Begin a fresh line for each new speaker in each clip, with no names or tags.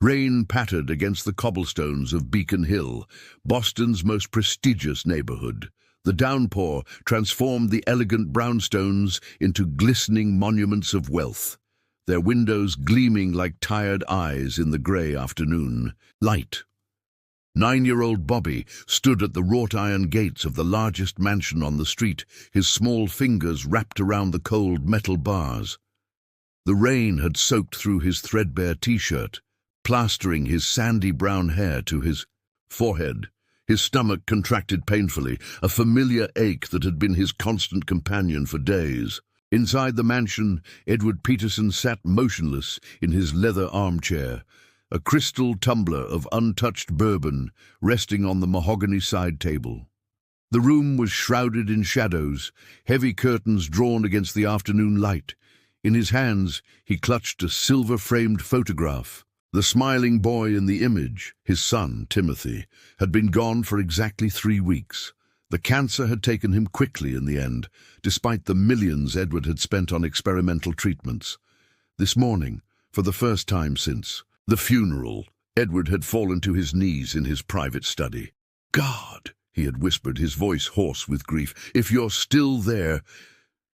Rain pattered against the cobblestones of Beacon Hill, Boston's most prestigious neighborhood. The downpour transformed the elegant brownstones into glistening monuments of wealth, their windows gleaming like tired eyes in the grey afternoon light. 9-year-old Bobby stood at the wrought-iron gates of the largest mansion on the street, his small fingers wrapped around the cold metal bars. The rain had soaked through his threadbare t-shirt, plastering his sandy brown hair to his forehead. His stomach contracted painfully, a familiar ache that had been his constant companion for days. Inside the mansion, Edward Peterson sat motionless in his leather armchair, a crystal tumbler of untouched bourbon resting on the mahogany side table. The room was shrouded in shadows, heavy curtains drawn against the afternoon light. In his hands, he clutched a silver-framed photograph. The smiling boy in the image, his son, Timothy, had been gone for exactly 3 weeks. The cancer had taken him quickly in the end, despite the millions Edward had spent on experimental treatments. This morning, for the first time since the funeral, Edward had fallen to his knees in his private study. "God," he had whispered, his voice hoarse with grief, "if you're still there,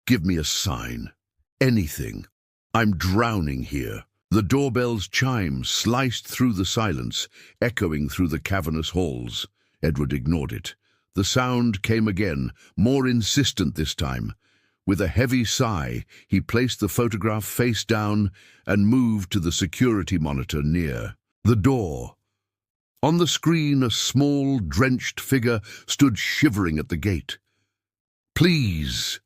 give me a sign. Anything. I'm drowning here." The doorbell's chime sliced through the silence, echoing through the cavernous halls. Edward ignored it. The sound came again, more insistent this time. With a heavy sigh, he placed the photograph face down and moved to the security monitor near the door. On the screen, a small, drenched figure stood shivering at the gate. "Please."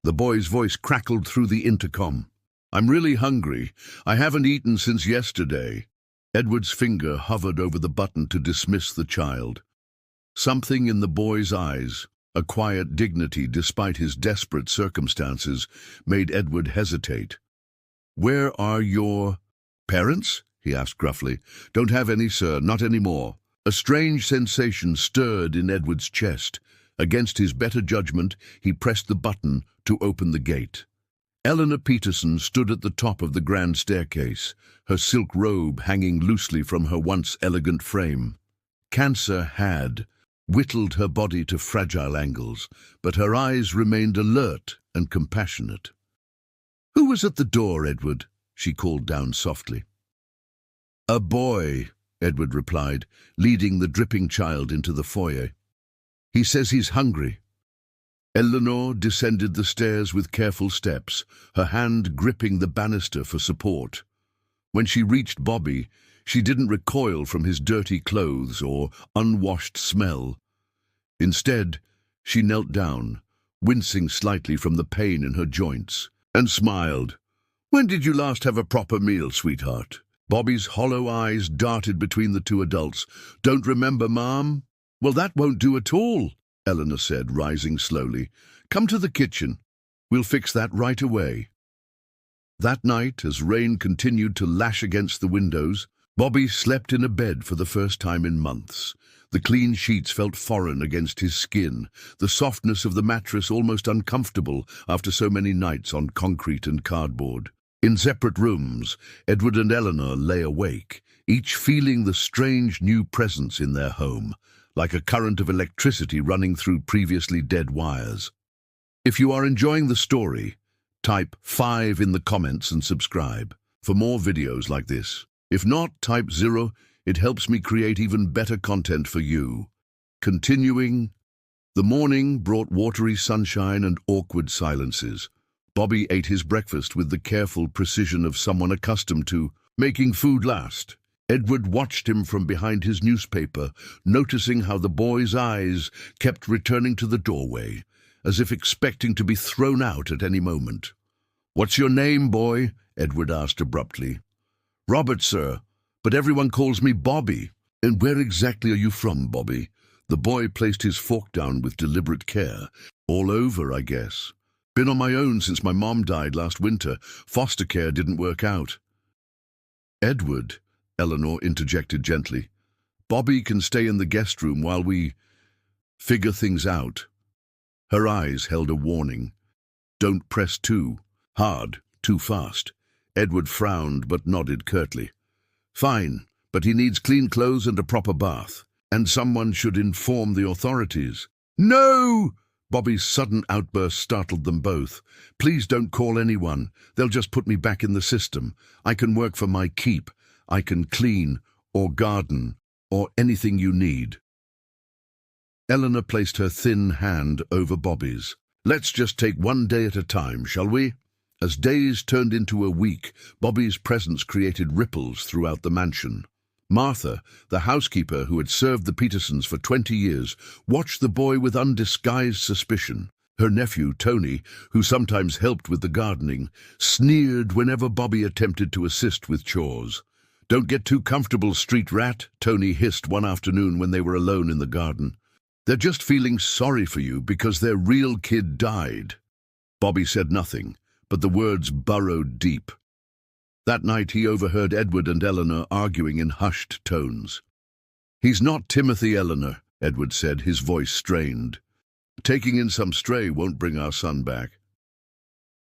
The boy's voice crackled through the intercom. "I'm really hungry. I haven't eaten since yesterday." Edward's finger hovered over the button to dismiss the child. Something in the boy's eyes, a quiet dignity despite his desperate circumstances, made Edward hesitate. "Where are your parents?" he asked gruffly. "Don't have any, sir, not anymore." A strange sensation stirred in Edward's chest. Against his better judgment, he pressed the button to open the gate. Eleanor Peterson stood at the top of the grand staircase, her silk robe hanging loosely from her once elegant frame. Cancer had whittled her body to fragile angles, but her eyes remained alert and compassionate. "Who was at the door, Edward?" she called down softly. "A boy," Edward replied, leading the dripping child into the foyer. "He says he's hungry." Eleanor descended the stairs with careful steps, her hand gripping the banister for support. When she reached Bobby, she didn't recoil from his dirty clothes or unwashed smell. Instead, she knelt down, wincing slightly from the pain in her joints, and smiled. "When did you last have a proper meal, sweetheart?" Bobby's hollow eyes darted between the two adults. "Don't remember, Mom?" "Well, that won't do at all," Eleanor said, rising slowly. "Come to the kitchen. We'll fix that right away." That night, as rain continued to lash against the windows, Bobby slept in a bed for the first time in months. The clean sheets felt foreign against his skin, the softness of the mattress almost uncomfortable after so many nights on concrete and cardboard. In separate rooms, Edward and Eleanor lay awake, each feeling the strange new presence in their home, like a current of electricity running through previously dead wires. If you are enjoying the story, type 5 in the comments and subscribe for more videos like this. If not, type 0. It helps me create even better content for you. Continuing, the morning brought watery sunshine and awkward silences. Bobby ate his breakfast with the careful precision of someone accustomed to making food last. Edward watched him from behind his newspaper, noticing how the boy's eyes kept returning to the doorway, as if expecting to be thrown out at any moment. "What's your name, boy?" Edward asked abruptly. "Robert, sir, but everyone calls me Bobby." "And where exactly are you from, Bobby?" The boy placed his fork down with deliberate care. "All over, I guess. Been on my own since my mom died last winter. Foster care didn't work out." "Edward," Eleanor interjected gently, "Bobby can stay in the guest room while we figure things out." Her eyes held a warning. "Don't press too hard, too fast." Edward frowned but nodded curtly. Fine, but he needs clean clothes and a proper bath. And someone should inform the authorities. No! Bobby's sudden outburst startled them both. Please don't call anyone. They'll just put me back in the system. I can work for my keep. I can clean or garden or anything you need. Eleanor placed her thin hand over Bobby's. Let's just take one day at a time, shall we? As days turned into a week, Bobby's presence created ripples throughout the mansion. Martha, the housekeeper who had served the Petersons for 20 years, watched the boy with undisguised suspicion. Her nephew, Tony, who sometimes helped with the gardening, sneered whenever Bobby attempted to assist with chores. "Don't get too comfortable, street rat," Tony hissed one afternoon when they were alone in the garden. "They're just feeling sorry for you because their real kid died." Bobby said nothing, but the words burrowed deep. That night he overheard Edward and Eleanor arguing in hushed tones. "He's not Timothy, Eleanor," Edward said, his voice strained. "Taking in some stray won't bring our son back."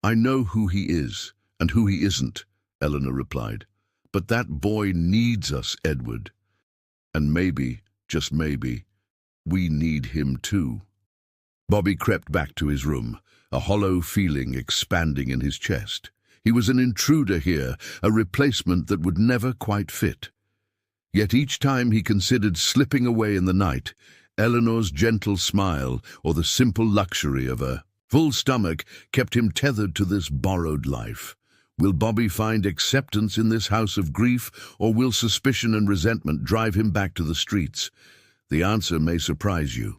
"I know who he is and who he isn't," Eleanor replied. "But that boy needs us, Edward. And maybe, just maybe, we need him too." Bobby crept back to his room, a hollow feeling expanding in his chest. He was an intruder here, a replacement that would never quite fit. Yet each time he considered slipping away in the night, Eleanor's gentle smile or the simple luxury of a full stomach kept him tethered to this borrowed life. Will Bobby find acceptance in this house of grief, or will suspicion and resentment drive him back to the streets? The answer may surprise you.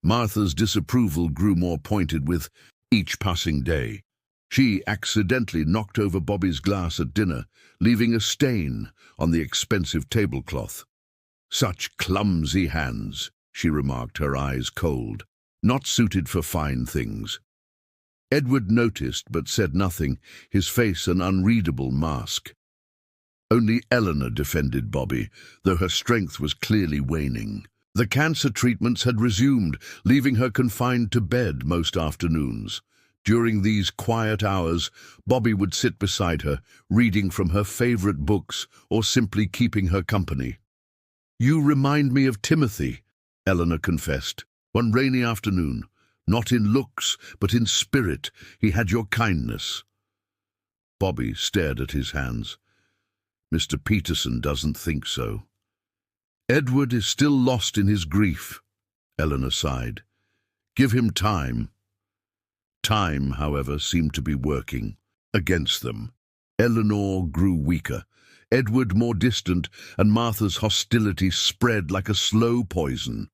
Martha's disapproval grew more pointed with each passing day. She accidentally knocked over Bobby's glass at dinner, leaving a stain on the expensive tablecloth. "Such clumsy hands," she remarked, her eyes cold. "Not suited for fine things." Edward noticed but said nothing, his face an unreadable mask. Only Eleanor defended Bobby, though her strength was clearly waning. The cancer treatments had resumed, leaving her confined to bed most afternoons. During these quiet hours, Bobby would sit beside her, reading from her favorite books or simply keeping her company. "You remind me of Timothy," Eleanor confessed. "One rainy afternoon, not in looks, but in spirit, he had your kindness." Bobby stared at his hands. "Mr. Peterson doesn't think so." "Edward is still lost in his grief," Eleanor sighed. "Give him time." Time, however, seemed to be working against them. Eleanor grew weaker, Edward more distant, and Martha's hostility spread like a slow poison.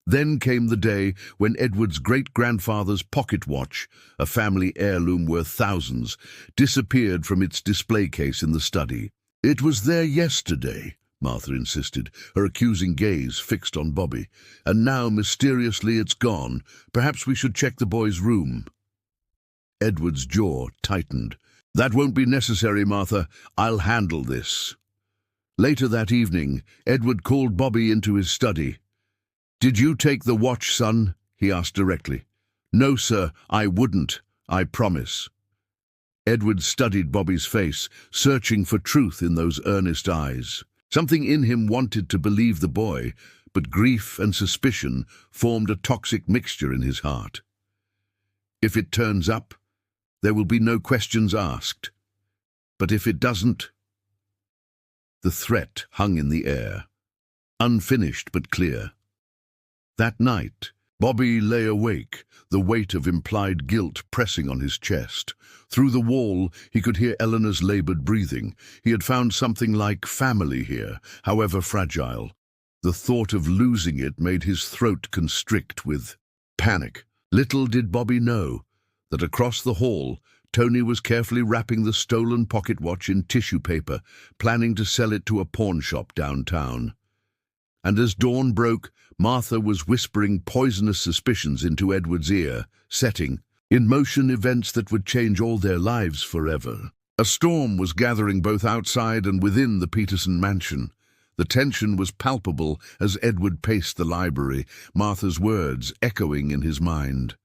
Then came the day when Edward's great-grandfather's pocket watch, a family heirloom worth thousands, disappeared from its display case in the study. "It was there yesterday," Martha insisted, her accusing gaze fixed on Bobby. "And now, mysteriously, it's gone. Perhaps we should check the boy's room." Edward's jaw tightened. "That won't be necessary, Martha. I'll handle this." Later that evening, Edward called Bobby into his study. "Did you take the watch, son?" he asked directly. "No, sir, I wouldn't. I promise." Edward studied Bobby's face, searching for truth in those earnest eyes. Something in him wanted to believe the boy, but grief and suspicion formed a toxic mixture in his heart. "If it turns up, there will be no questions asked. But if it doesn't—" The threat hung in the air, unfinished but clear. That night, Bobby lay awake, the weight of implied guilt pressing on his chest. Through the wall, he could hear Eleanor's labored breathing. He had found something like family here, however fragile. The thought of losing it made his throat constrict with panic. Little did Bobby know that across the hall, Tony was carefully wrapping the stolen pocket watch in tissue paper, planning to sell it to a pawn shop downtown. And as dawn broke, Martha was whispering poisonous suspicions into Edward's ear, setting in motion events that would change all their lives forever. A storm was gathering both outside and within the Peterson mansion. The tension was palpable as Edward paced the library, Martha's words echoing in his mind.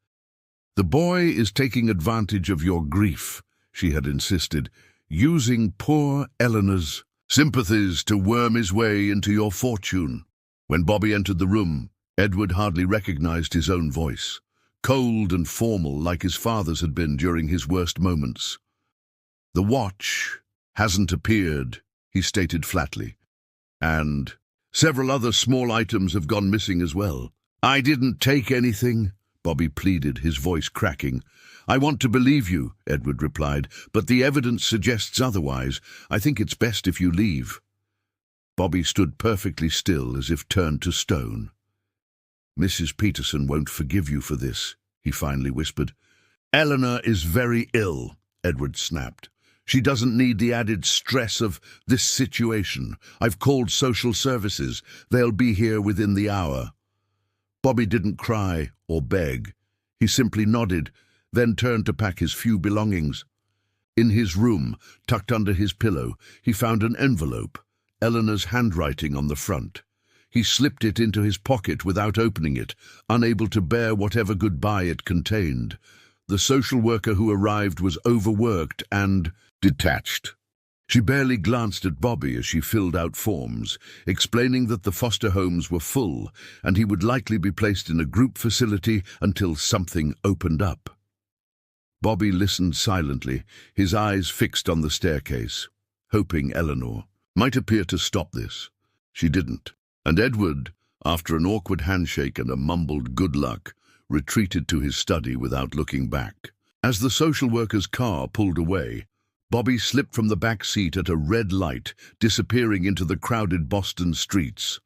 "The boy is taking advantage of your grief," she had insisted, "using poor Eleanor's sympathies to worm his way into your fortune. When Bobby entered the room, Edward hardly recognized his own voice, cold and formal like his father's had been during his worst moments. "The watch hasn't appeared," he stated flatly, "and several other small items have gone missing as well." "I didn't take anything," Bobby pleaded, his voice cracking. "I want to believe you," Edward replied, "but the evidence suggests otherwise. I think it's best if you leave." Bobby stood perfectly still, as if turned to stone. "Mrs. Peterson won't forgive you for this," he finally whispered. "Eleanor is very ill," Edward snapped. "She doesn't need the added stress of this situation. I've called social services. They'll be here within the hour." Bobby didn't cry or beg. He simply nodded, then turned to pack his few belongings. In his room, tucked under his pillow, he found an envelope, Eleanor's handwriting on the front. He slipped it into his pocket without opening it, unable to bear whatever goodbye it contained. The social worker who arrived was overworked and detached. She barely glanced at Bobby as she filled out forms, explaining that the foster homes were full and he would likely be placed in a group facility until something opened up. Bobby listened silently, his eyes fixed on the staircase, hoping Eleanor might appear to stop this. She didn't, and Edward, after an awkward handshake and a mumbled good luck, retreated to his study without looking back. As the social worker's car pulled away, Bobby slipped from the back seat at a red light, disappearing into the crowded Boston streets.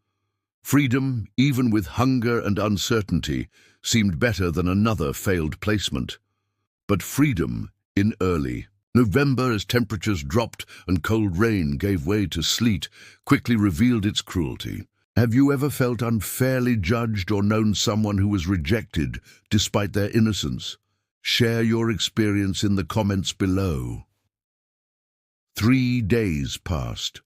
Freedom, even with hunger and uncertainty, seemed better than another failed placement. But freedom in early November, as temperatures dropped and cold rain gave way to sleet, quickly revealed its cruelty. Have you ever felt unfairly judged or known someone who was rejected despite their innocence? Share your experience in the comments below. 3 days passed.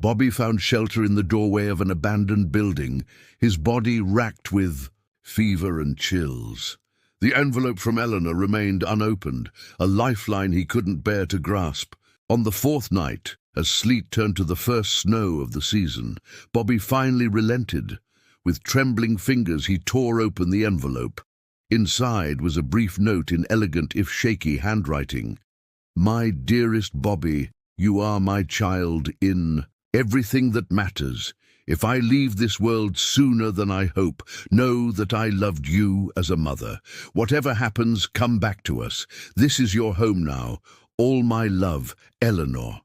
Bobby found shelter in the doorway of an abandoned building, his body racked with fever and chills. The envelope from Eleanor remained unopened, a lifeline he couldn't bear to grasp. On the 4th night, as sleet turned to the first snow of the season, Bobby finally relented. With trembling fingers he tore open the envelope. Inside was a brief note in elegant if shaky handwriting. "My dearest Bobby, you are my child in everything that matters. If I leave this world sooner than I hope, know that I loved you as a mother. Whatever happens, come back to us. This is your home now. All my love, Eleanor."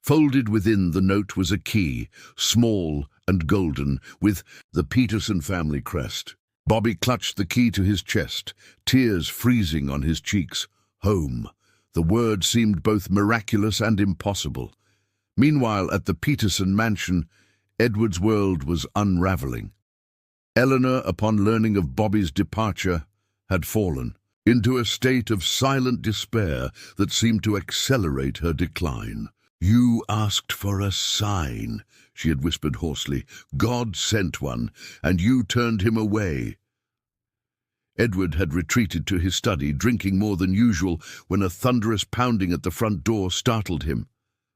Folded within the note was a key, small and golden, with the Peterson family crest. Bobby clutched the key to his chest, tears freezing on his cheeks. Home. The word seemed both miraculous and impossible. Meanwhile, at the Peterson mansion, Edward's world was unraveling. Eleanor, upon learning of Bobby's departure, had fallen into a state of silent despair that seemed to accelerate her decline. "You asked for a sign," she had whispered hoarsely. "God sent one, and you turned him away." Edward had retreated to his study, drinking more than usual, when a thunderous pounding at the front door startled him.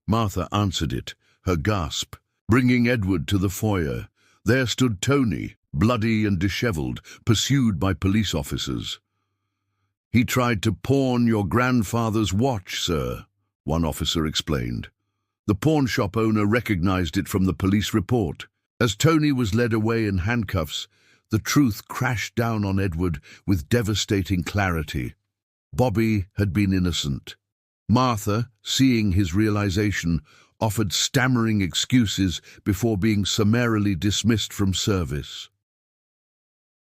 Martha answered it, her gasp bringing Edward to the foyer. There stood Tony, bloody and dishevelled, pursued by police officers. "He tried to pawn your grandfather's watch, sir," one officer explained. The pawn shop owner recognized it from the police report. As Tony was led away in handcuffs, the truth crashed down on Edward with devastating clarity. Bobby had been innocent. Martha, seeing his realization, offered stammering excuses before being summarily dismissed from service.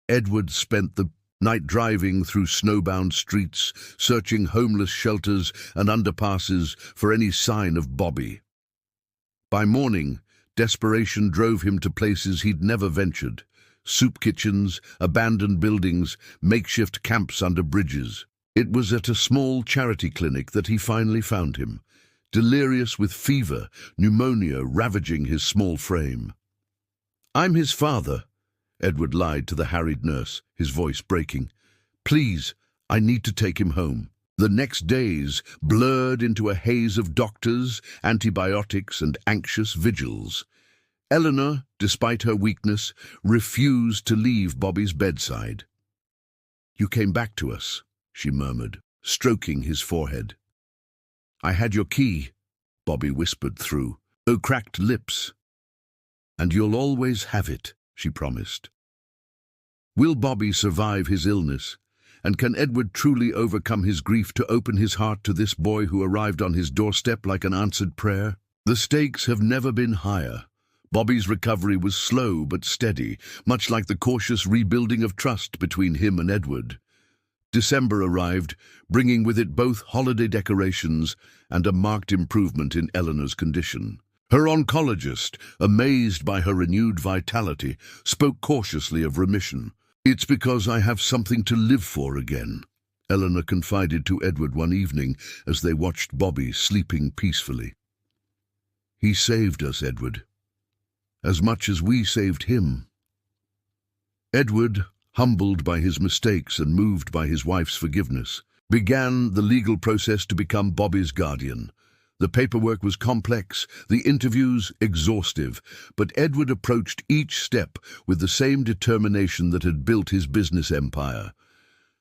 Edward spent the night driving through snowbound streets, searching homeless shelters and underpasses for any sign of Bobby. By morning, desperation drove him to places he'd never ventured: soup kitchens, abandoned buildings, makeshift camps under bridges. It was at a small charity clinic that he finally found him, delirious with fever, pneumonia ravaging his small frame. "I'm his father," Edward lied to the harried nurse, his voice breaking. "Please, I need to take him home." The next days blurred into a haze of doctors, antibiotics, and anxious vigils. Eleanor, despite her weakness, refused to leave Bobby's bedside. "You came back to us," she murmured, stroking his forehead. "I had your key," Bobby whispered through cracked lips. "And you'll always have it," she promised. Will Bobby survive his illness? And can Edward truly overcome his grief to open his heart to this boy who arrived on his doorstep like an answered prayer? The stakes have never been higher. Bobby's recovery was slow but steady, much like the cautious rebuilding of trust between him and Edward. December arrived, bringing with it both holiday decorations and a marked improvement in Eleanor's condition. Her oncologist, amazed by her renewed vitality, spoke cautiously of remission. "It's because I have something to live for again," Eleanor confided to Edward one evening as they watched Bobby sleeping peacefully. "He saved us, Edward, as much as we saved him." Edward, humbled by his mistakes and moved by his wife's forgiveness, began the legal process to become Bobby's guardian. The paperwork was complex, the interviews exhaustive, but Edward approached each step with the same determination that had built his business empire.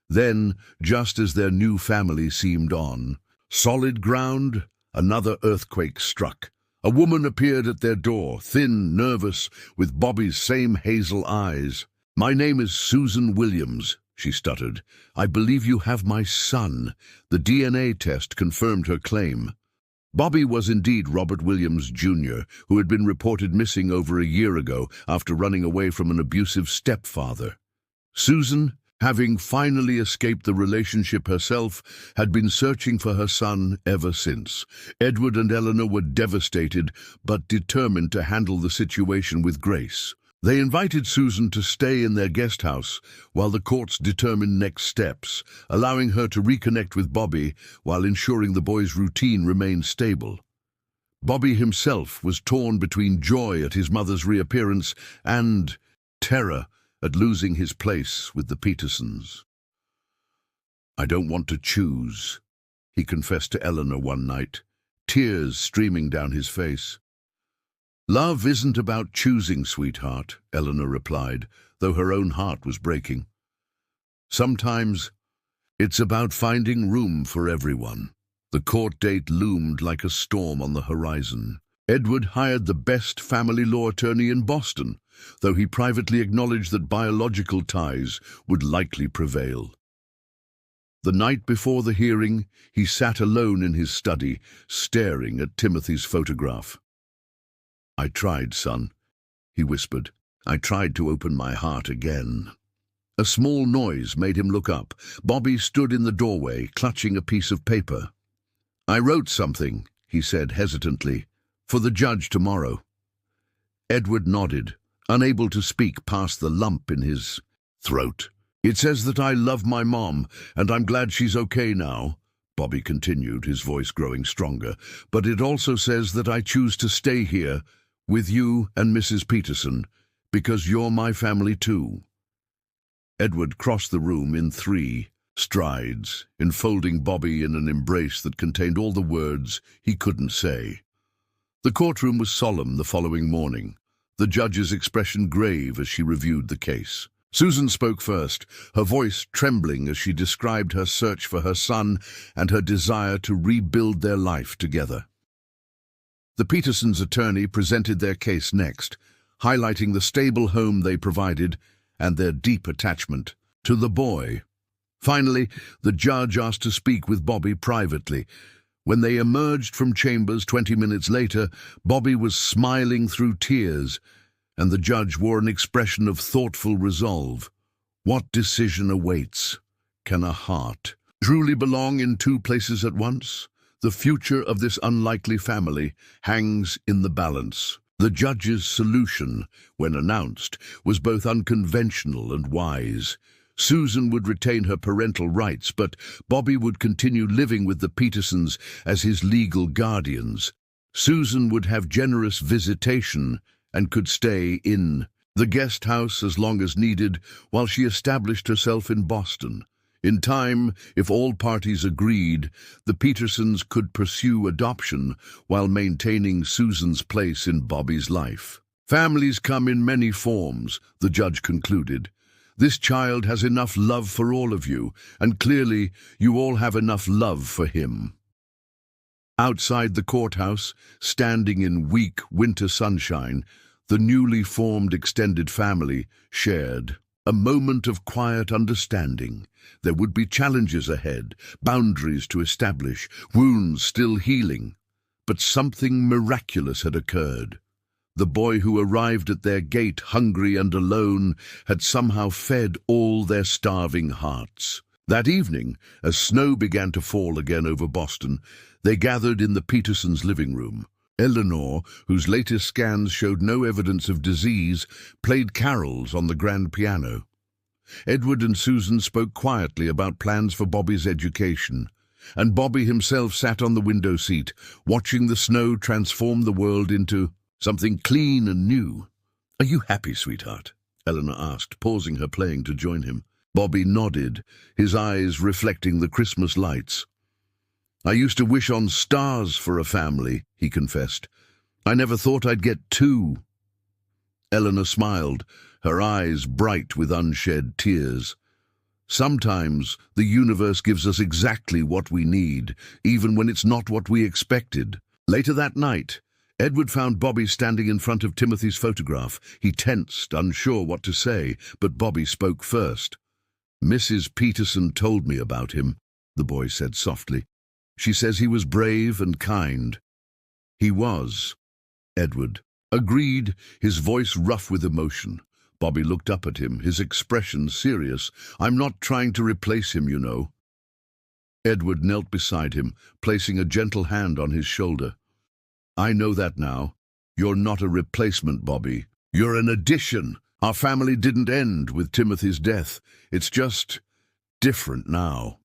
Then, just as their new family seemed on solid ground, another earthquake struck. A woman appeared at their door, thin, nervous, with Bobby's same hazel eyes. "My name is Susan Williams," she stuttered. "I believe you have my son." The DNA test confirmed her claim. Bobby was indeed Robert Williams, Jr., who had been reported missing over a year ago after running away from an abusive stepfather. Susan, having finally escaped the relationship herself, had been searching for her son ever since. Edward and Eleanor were devastated, but determined to handle the situation with grace. They invited Susan to stay in their guest house while the courts determined next steps, allowing her to reconnect with Bobby while ensuring the boy's routine remained stable. Bobby himself was torn between joy at his mother's reappearance and terror at losing his place with the Petersons. "I don't want to choose," he confessed to Eleanor one night, tears streaming down his face. "Love isn't about choosing, sweetheart," Eleanor replied, though her own heart was breaking. "Sometimes it's about finding room for everyone." The court date loomed like a storm on the horizon. Edward hired the best family law attorney in Boston, though he privately acknowledged that biological ties would likely prevail. The night before the hearing, he sat alone in his study, staring at Timothy's photograph. "I tried, son," he whispered. "I tried to open my heart again." A small noise made him look up. Bobby stood in the doorway, clutching a piece of paper. "I wrote something," he said hesitantly, "for the judge tomorrow." Edward nodded, unable to speak past the lump in his throat. "It says that I love my mom, and I'm glad she's okay now," Bobby continued, his voice growing stronger. "But it also says that I choose to stay here with you and Mrs. Peterson, because you're my family too." Edward crossed the room in 3 strides, enfolding Bobby in an embrace that contained all the words he couldn't say. The courtroom was solemn the following morning, the judge's expression grave as she reviewed the case. Susan spoke first, her voice trembling as she described her search for her son and her desire to rebuild their life together. The Petersons' attorney presented their case next, highlighting the stable home they provided and their deep attachment to the boy. Finally, the judge asked to speak with Bobby privately. When they emerged from chambers 20 minutes later, Bobby was smiling through tears, and the judge wore an expression of thoughtful resolve. What decision awaits? Can a heart truly belong in 2 places at once? The future of this unlikely family hangs in the balance. The judge's solution, when announced, was both unconventional and wise. Susan would retain her parental rights, but Bobby would continue living with the Petersons as his legal guardians. Susan would have generous visitation and could stay in the guest house as long as needed while she established herself in Boston. In time, if all parties agreed, the Petersons could pursue adoption while maintaining Susan's place in Bobby's life. Families come in many forms, the judge concluded. This child has enough love for all of you, and clearly you all have enough love for him. Outside the courthouse, standing in weak winter sunshine, the newly formed extended family shared a moment of quiet understanding. There would be challenges ahead, boundaries to establish, wounds still healing. But something miraculous had occurred. The boy who arrived at their gate hungry and alone had somehow fed all their starving hearts. That evening, as snow began to fall again over Boston, they gathered in the Petersons' living room. Eleanor, whose latest scans showed no evidence of disease, played carols on the grand piano. Edward and Susan spoke quietly about plans for Bobby's education, and Bobby himself sat on the window seat, watching the snow transform the world into something clean and new. "Are you happy, sweetheart?" Eleanor asked, pausing her playing to join him. Bobby nodded, his eyes reflecting the Christmas lights. "I used to wish on stars for a family," he confessed. "I never thought I'd get two." Eleanor smiled, her eyes bright with unshed tears. "Sometimes the universe gives us exactly what we need, even when it's not what we expected." Later that night, Edward found Bobby standing in front of Timothy's photograph. He tensed, unsure what to say, but Bobby spoke first. "Mrs. Peterson told me about him," the boy said softly. "She says he was brave and kind." "He was," Edward agreed, his voice rough with emotion. Bobby looked up at him, his expression serious. "I'm not trying to replace him, you know." Edward knelt beside him, placing a gentle hand on his shoulder. "I know that now. You're not a replacement, Bobby. You're an addition. Our family didn't end with Timothy's death. It's just different now."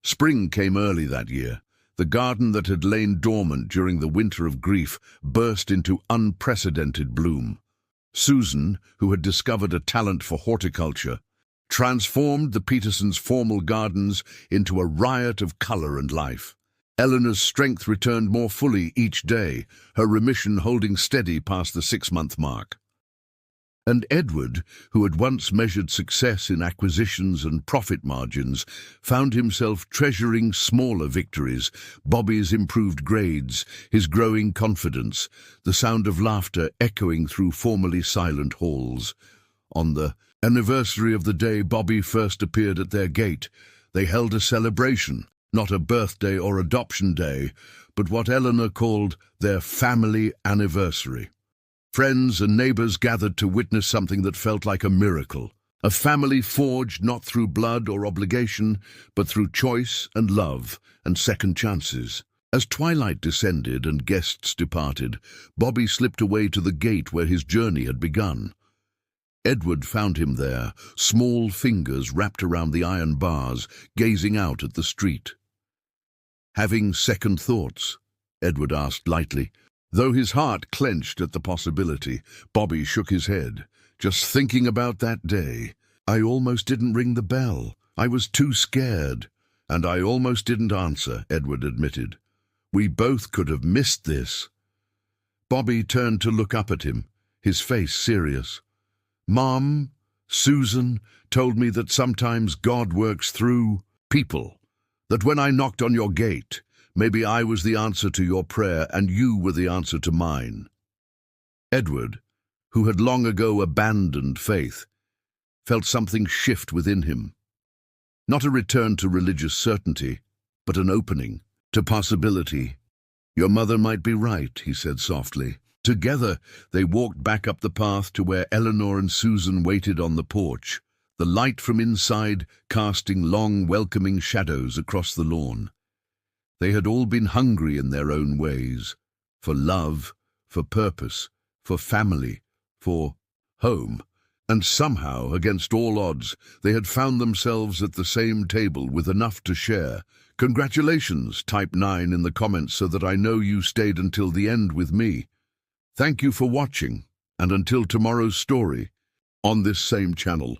Spring came early that year. The garden that had lain dormant during the winter of grief burst into unprecedented bloom. Susan, who had discovered a talent for horticulture, transformed the Petersons' formal gardens into a riot of color and life. Eleanor's strength returned more fully each day, her remission holding steady past the 6-month mark. And Edward, who had once measured success in acquisitions and profit margins, found himself treasuring smaller victories, Bobby's improved grades, his growing confidence, the sound of laughter echoing through formerly silent halls. On the anniversary of the day Bobby first appeared at their gate, they held a celebration, not a birthday or adoption day, but what Eleanor called their family anniversary. Friends and neighbors gathered to witness something that felt like a miracle. A family forged not through blood or obligation, but through choice and love and second chances. As twilight descended and guests departed, Bobby slipped away to the gate where his journey had begun. Edward found him there, small fingers wrapped around the iron bars, gazing out at the street. "Having second thoughts?" Edward asked lightly. Though his heart clenched at the possibility, Bobby shook his head. "Just thinking about that day. I almost didn't ring the bell. I was too scared. And I almost didn't answer," Edward admitted. "We both could have missed this." Bobby turned to look up at him, his face serious. "Mom, Susan told me that sometimes God works through people. That when I knocked on your gate, maybe I was the answer to your prayer and you were the answer to mine." Edward, who had long ago abandoned faith, felt something shift within him. Not a return to religious certainty, but an opening to possibility. "Your mother might be right," he said softly. Together, they walked back up the path to where Eleanor and Susan waited on the porch, the light from inside casting long, welcoming shadows across the lawn. They had all been hungry in their own ways, for love, for purpose, for family, for home. And somehow, against all odds, they had found themselves at the same table with enough to share. "Congratulations," type 9 in the comments so that I know you stayed until the end with me. Thank you for watching, and until tomorrow's story, on this same channel.